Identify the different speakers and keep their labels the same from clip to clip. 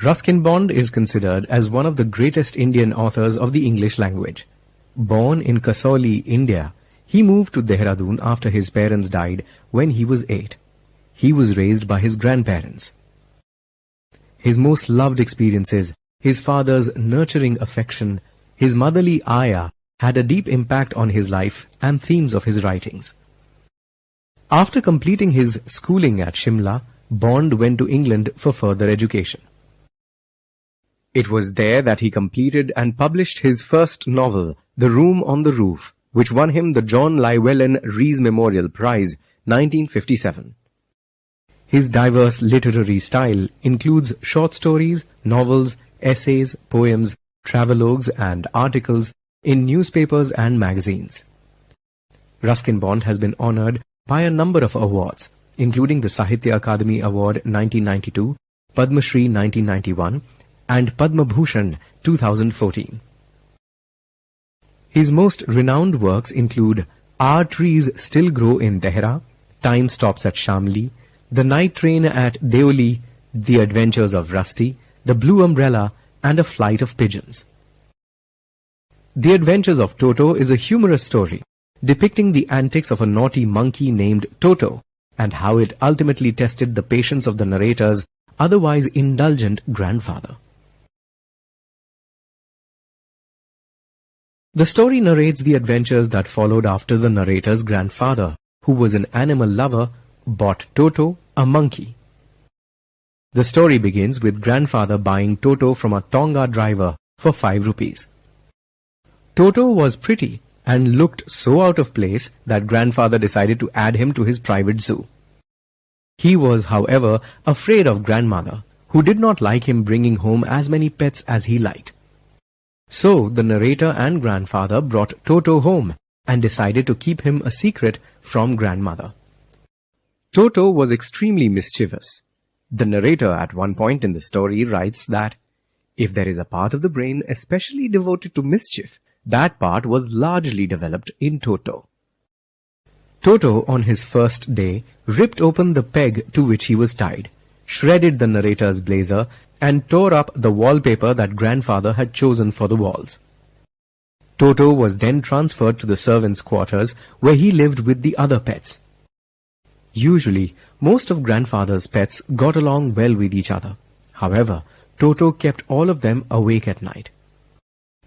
Speaker 1: Ruskin Bond is considered as one of the greatest Indian authors of the English language. Born in Kasauli, India, he moved to Dehradun after his parents died when he was 8. He was raised by his grandparents. His most loved experiences, his father's nurturing affection, his motherly ayah had a deep impact on his life and themes of his writings. After completing his schooling at Shimla, Bond went to England for further education. It was there that he completed and published his first novel, The Room on the Roof, which won him the John Llewellyn Rhys Memorial Prize, 1957. His diverse literary style includes short stories, novels, essays, poems, travelogues and articles in newspapers and magazines. Ruskin Bond has been honored by a number of awards, including the Sahitya Akademi Award 1992, Padma Shri 1991, and Padma Bhushan 2014. His most renowned works include Our Trees Still Grow in Dehra, Time Stops at Shamli, The Night Train at Deoli, The Adventures of Rusty, The Blue Umbrella, and A Flight of Pigeons. The Adventures of Toto is a humorous story depicting the antics of a naughty monkey named Toto and how it ultimately tested the patience of the narrator's otherwise indulgent grandfather. The story narrates the adventures that followed after the narrator's grandfather, who was an animal lover, bought Toto, a monkey. The story begins with grandfather buying Toto from a Tonga driver for 5 rupees. Toto was pretty and looked so out of place that grandfather decided to add him to his private zoo. He was, however, afraid of grandmother, who did not like him bringing home as many pets as he liked. So the narrator and grandfather brought Toto home and decided to keep him a secret from grandmother. Toto was extremely mischievous. The narrator at one point in the story writes that if there is a part of the brain especially devoted to mischief, that part was largely developed in Toto. Toto, on his first day, ripped open the peg to which he was tied, shredded the narrator's blazer, and tore up the wallpaper that grandfather had chosen for the walls. Toto was then transferred to the servants' quarters, where he lived with the other pets. Usually, most of grandfather's pets got along well with each other. However, Toto kept all of them awake at night.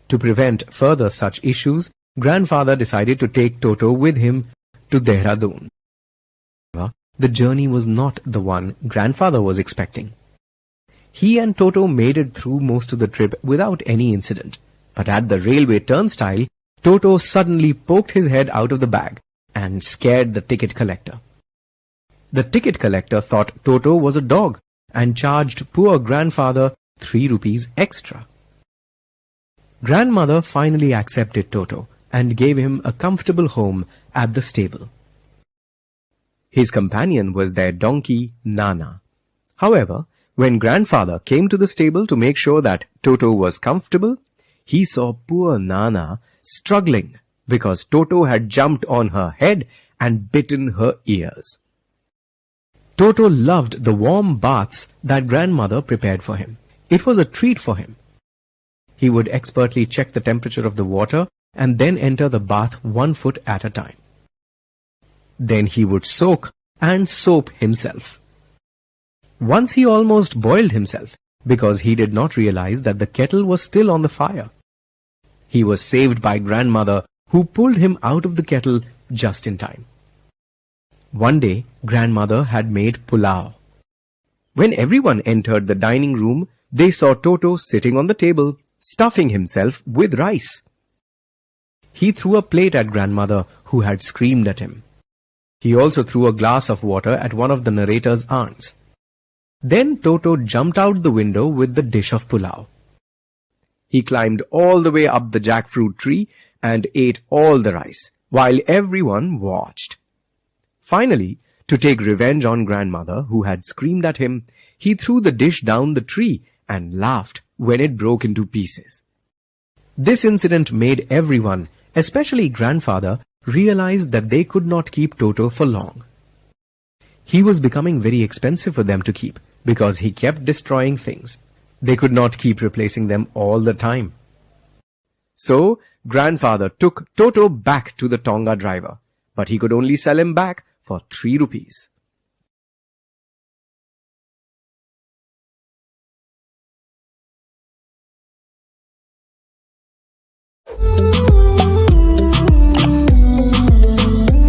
Speaker 1: To prevent further such issues, grandfather decided to take Toto with him to Dehradun. However, the journey was not the one grandfather was expecting. He and Toto made it through most of the trip without any incident, but at the railway turnstile, Toto suddenly poked his head out of the bag and scared the ticket collector. The ticket collector thought Toto was a dog and charged poor grandfather 3 rupees extra. Grandmother finally accepted Toto and gave him a comfortable home at the stable. His companion was their donkey, Nana. However, when grandfather came to the stable to make sure that Toto was comfortable, he saw poor Nana struggling because Toto had jumped on her head and bitten her ears. Toto loved the warm baths that grandmother prepared for him. It was a treat for him. He would expertly check the temperature of the water and then enter the bath 1 foot at a time. Then he would soak and soap himself. Once he almost boiled himself because he did not realize that the kettle was still on the fire. He was saved by grandmother, who pulled him out of the kettle just in time. One day, grandmother had made pulao. When everyone entered the dining room, they saw Toto sitting on the table, stuffing himself with rice. He threw a plate at grandmother, who had screamed at him. He also threw a glass of water at one of the narrator's aunts. Then Toto jumped out the window with the dish of pulao. He climbed all the way up the jackfruit tree and ate all the rice, while everyone watched. Finally, to take revenge on grandmother, who had screamed at him, he threw the dish down the tree and laughed when it broke into pieces. This incident made everyone, especially grandfather, realize that they could not keep Toto for long. He was becoming very expensive for them to keep because he kept destroying things. They could not keep replacing them all the time. So, grandfather took Toto back to the Tonga driver, but he could only sell him back for 3 rupees.